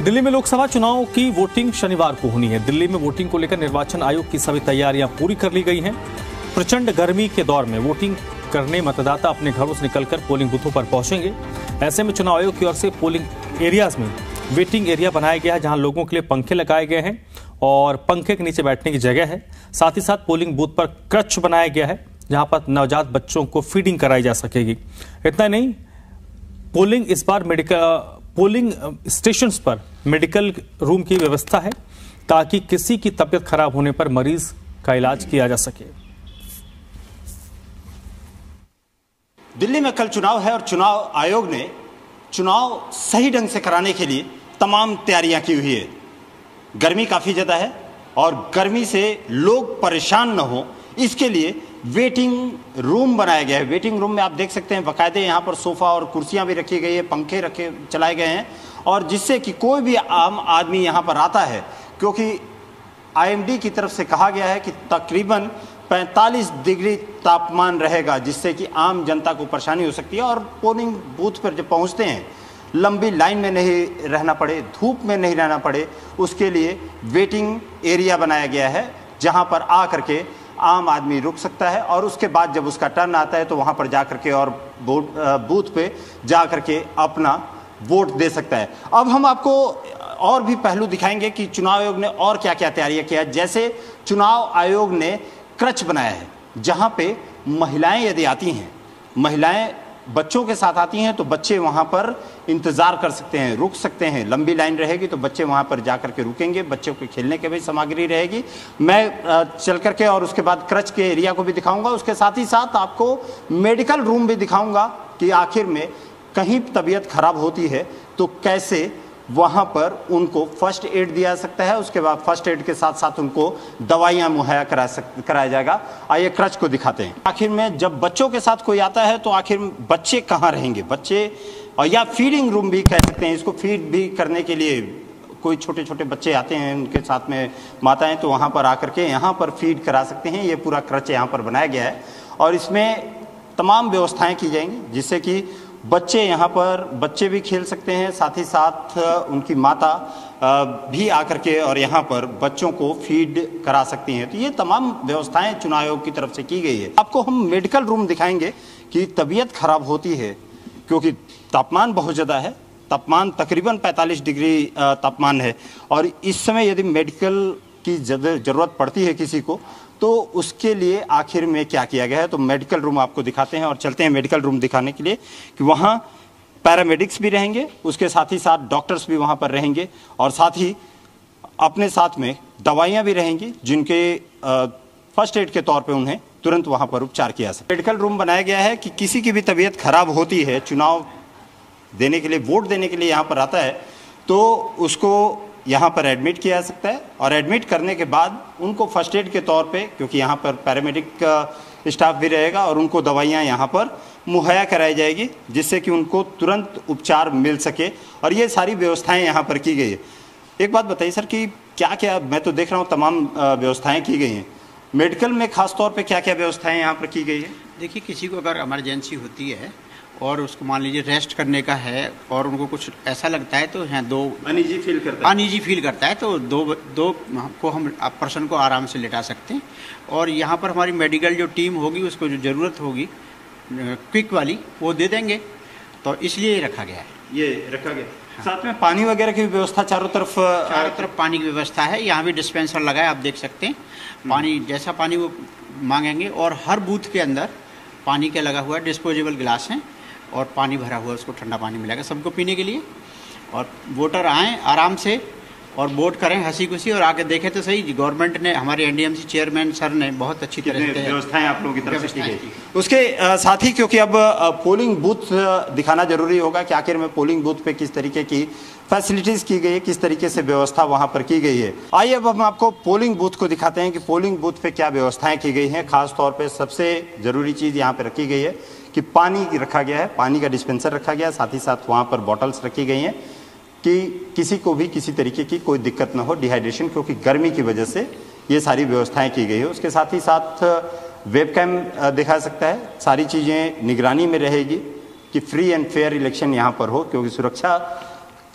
दिल्ली में लोकसभा चुनाव की वोटिंग शनिवार को होनी है। दिल्ली में वोटिंग को लेकर निर्वाचन आयोग की सभी तैयारियां पूरी कर ली गई हैं। प्रचंड गर्मी के दौर में वोटिंग करने मतदाता अपने घरों से निकलकर पोलिंग बूथों पर पहुंचेंगे। ऐसे में चुनाव आयोग की ओर से पोलिंग एरियाज में वेटिंग एरिया बनाया गया है, जहां लोगों के लिए पंखे लगाए गए हैं और पंखे के नीचे बैठने की जगह है। साथ ही साथ पोलिंग बूथ पर क्रच बनाया गया है, जहां पर नवजात बच्चों को फीडिंग कराई जा सकेगी। इतना नहीं, पोलिंग स्टेशंस पर मेडिकल रूम की व्यवस्था है, ताकि किसी की तबीयत खराब होने पर मरीज का इलाज किया जा सके। दिल्ली में कल चुनाव है और चुनाव आयोग ने चुनाव सही ढंग से कराने के लिए तमाम तैयारियां की हुई है। गर्मी काफी ज्यादा है और गर्मी से लोग परेशान न हो, इसके लिए वेटिंग रूम बनाया गया है। वेटिंग रूम में आप देख सकते हैं बाकायदे यहाँ पर सोफा और कुर्सियां भी रखी गई है, पंखे चलाए गए हैं, और जिससे कि कोई भी आम आदमी यहाँ पर आता है, क्योंकि आईएमडी की तरफ से कहा गया है कि तकरीबन 45 डिग्री तापमान रहेगा, जिससे कि आम जनता को परेशानी हो सकती है। और पोलिंग बूथ पर जब पहुँचते हैं लंबी लाइन में नहीं रहना पड़े, धूप में नहीं रहना पड़े, उसके लिए वेटिंग एरिया बनाया गया है, जहाँ पर आ करके आम आदमी रुक सकता है और उसके बाद जब उसका टर्न आता है तो वहाँ पर जा करके और बूथ पे जा करके अपना वोट दे सकता है। अब हम आपको और भी पहलू दिखाएंगे कि चुनाव आयोग ने और क्या क्या तैयारियां किया है। जैसे चुनाव आयोग ने क्रच बनाया है, जहां पे महिलाएं यदि आती हैं, महिलाएं बच्चों के साथ आती हैं, तो बच्चे वहां पर इंतजार कर सकते हैं, रुक सकते हैं। लंबी लाइन रहेगी तो बच्चे वहां पर जाकर के रुकेंगे, बच्चों के खेलने की भी सामग्री रहेगी। मैं चल करके और उसके बाद क्रच के एरिया को भी दिखाऊंगा। उसके साथ ही साथ आपको मेडिकल रूम भी दिखाऊंगा कि आखिर में कहीं तबीयत खराब होती है तो कैसे वहां पर उनको फर्स्ट एड दिया सकता है। उसके बाद फर्स्ट एड के साथ साथ उनको दवाइयां मुहैया कराया जाएगा। आइए क्रच को दिखाते हैं। आखिर में जब बच्चों के साथ कोई आता है तो आखिर बच्चे कहाँ रहेंगे, बच्चे और या फीडिंग रूम भी कह सकते हैं इसको, फीड भी करने के लिए कोई छोटे छोटे बच्चे आते हैं, उनके साथ में माताएं, तो वहां पर आकर के यहाँ पर फीड करा सकते हैं। ये पूरा क्रच यहाँ पर बनाया गया है और इसमें तमाम व्यवस्थाएं की जाएंगी, जिससे कि बच्चे यहाँ पर बच्चे भी खेल सकते हैं, साथ ही साथ उनकी माता भी आकर के और यहाँ पर बच्चों को फीड करा सकती हैं। तो ये तमाम व्यवस्थाएं चुनाव आयोग की तरफ से की गई है। आपको हम मेडिकल रूम दिखाएंगे कि तबीयत खराब होती है, क्योंकि तापमान बहुत ज़्यादा है, तापमान तकरीबन 45 डिग्री तापमान है, और इस समय यदि मेडिकल की ज़रूरत पड़ती है किसी को, तो उसके लिए आखिर में क्या किया गया है। तो मेडिकल रूम आपको दिखाते हैं और चलते हैं मेडिकल रूम दिखाने के लिए कि वहाँ पैरामेडिक्स भी रहेंगे, उसके साथ ही साथ डॉक्टर्स भी वहाँ पर रहेंगे, और साथ ही अपने साथ में दवाइयाँ भी रहेंगी, जिनके फर्स्ट एड के तौर पे उन्हें तुरंत वहाँ पर उपचार किया जा सके। मेडिकल रूम बनाया गया है कि किसी की भी तबीयत खराब होती है, चुनाव देने के लिए, वोट देने के लिए यहाँ पर आता है, तो उसको यहाँ पर एडमिट किया जा सकता है, और एडमिट करने के बाद उनको फर्स्ट एड के तौर पे, क्योंकि यहाँ पर पैरामेडिक का स्टाफ भी रहेगा, और उनको दवाइयाँ यहाँ पर मुहैया कराई जाएगी, जिससे कि उनको तुरंत उपचार मिल सके। और ये सारी व्यवस्थाएं यहाँ पर की गई है। एक बात बताइए सर कि क्या क्या, मैं तो देख रहा हूँ तमाम व्यवस्थाएँ की गई हैं, मेडिकल में खास तौर पर क्या क्या व्यवस्थाएँ यहाँ पर की गई है? देखिए, किसी को अगर इमरजेंसी होती है और उसको मान लीजिए रेस्ट करने का है और उनको कुछ ऐसा लगता है, तो यहाँ अनईजी फील करता है, तो दो को हम पर्सन को आराम से लेटा सकते हैं। और यहाँ पर हमारी मेडिकल जो टीम होगी, उसको जो ज़रूरत होगी क्विक वाली, वो दे देंगे, तो इसलिए रखा गया है। ये रखा गया। हाँ। साथ में पानी वगैरह की व्यवस्था चारों तरफ पानी की व्यवस्था है। यहाँ भी डिस्पेंसर लगा है, आप देख सकते हैं। पानी जैसा पानी वो मांगेंगे, और हर बूथ के अंदर पानी का लगा हुआ है, डिस्पोजेबल गिलास हैं और पानी भरा हुआ है, उसको ठंडा पानी मिलेगा सबको पीने के लिए। और वोटर आएँ आराम से और वोट करें हंसी खुशी, और आके देखें तो सही, गवर्नमेंट ने, हमारे एनडीएमसी चेयरमैन सर ने बहुत अच्छी तरह से व्यवस्थाएं आप लोगों की तरफ से की गई। उसके साथ ही क्योंकि अब पोलिंग बूथ दिखाना जरूरी होगा कि आखिर में पोलिंग बूथ पे किस तरीके की फैसिलिटीज की गई है, किस तरीके से व्यवस्था वहां पर की गई है। आइए अब हम आपको पोलिंग बूथ को दिखाते हैं कि पोलिंग बूथ पे क्या व्यवस्थाएं की गई हैं। खास तौर पर सबसे जरूरी चीज यहाँ पे रखी गई है कि पानी रखा गया है, पानी का डिस्पेंसर रखा गया है, साथ ही साथ वहाँ पर बॉटल्स रखी गई हैं कि किसी को भी किसी तरीके की कोई दिक्कत ना हो, डिहाइड्रेशन, क्योंकि गर्मी की वजह से ये सारी व्यवस्थाएं की गई है। उसके साथ ही साथ वेबकैम दिखा सकता है, सारी चीज़ें निगरानी में रहेगी कि फ्री एंड फेयर इलेक्शन यहाँ पर हो, क्योंकि सुरक्षा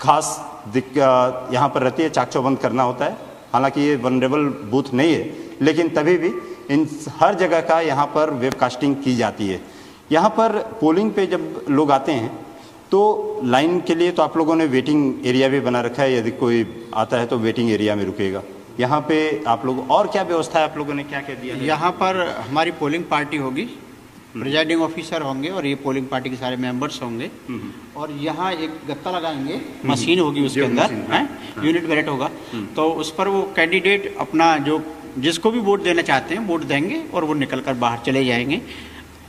खास यहाँ पर रहती है, चाक चौबंद करना होता है। हालांकि ये वनरेबल बूथ नहीं है, लेकिन तभी भी इन हर जगह का यहाँ पर वेबकास्टिंग की जाती है। यहाँ पर पोलिंग पे जब लोग आते हैं तो लाइन के लिए तो आप लोगों ने वेटिंग एरिया भी बना रखा है, यदि कोई आता है तो वेटिंग एरिया में रुकेगा। यहाँ पे आप लोग और क्या व्यवस्था है, आप लोगों ने क्या क्या दिया है? यहाँ पर हमारी पोलिंग पार्टी होगी, प्रिजाइडिंग ऑफिसर होंगे और ये पोलिंग पार्टी के सारे मेंबर्स होंगे। और यहाँ एक गत्ता लगाएंगे, मशीन होगी उसके अंदर, यूनिट बैलेट होगा। तो उस पर वो कैंडिडेट अपना जो जिसको भी वोट देना चाहते हैं वोट देंगे और वो निकल कर बाहर चले जाएंगे।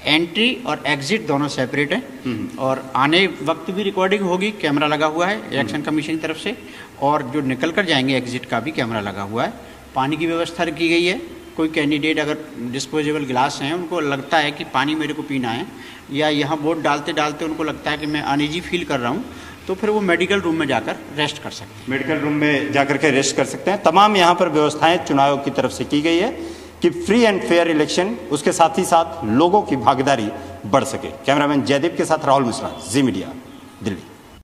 एंट्री और एग्जिट दोनों सेपरेट हैं और आने वक्त भी रिकॉर्डिंग होगी, कैमरा लगा हुआ है इलेक्शन कमीशन की तरफ से, और जो निकल कर जाएंगे एग्जिट का भी कैमरा लगा हुआ है। पानी की व्यवस्था की गई है। कोई कैंडिडेट अगर डिस्पोजेबल गिलास हैं, उनको लगता है कि पानी मेरे को पीना है, या यहाँ वोट डालते डालते उनको लगता है कि मैं अनईजी फील कर रहा हूँ, तो फिर वो मेडिकल रूम में जाकर रेस्ट कर सकते हैं। मेडिकल रूम में जाकर के रेस्ट कर सकते हैं। तमाम यहाँ पर व्यवस्थाएं चुनाव आयोग की तरफ से की गई है कि फ्री एंड फेयर इलेक्शन, उसके साथ ही साथ लोगों की भागीदारी बढ़ सके। कैमरामैन जयदीप के साथ राहुल मिश्रा, जी मीडिया, दिल्ली।